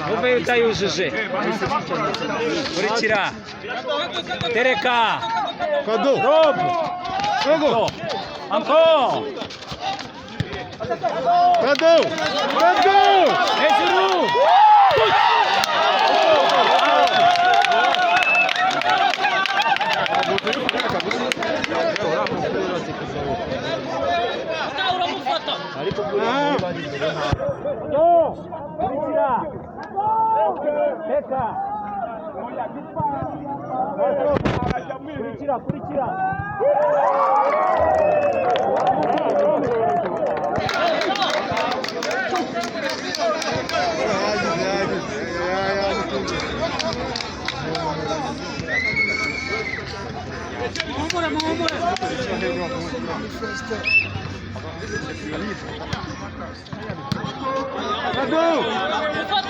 Muveyo utayujuje. Kurikira. Tereka. Kado. Rob. Kado. Encore. Kado. Kado. Hejuru. Kurikira. Teka. Kurikira. Kado.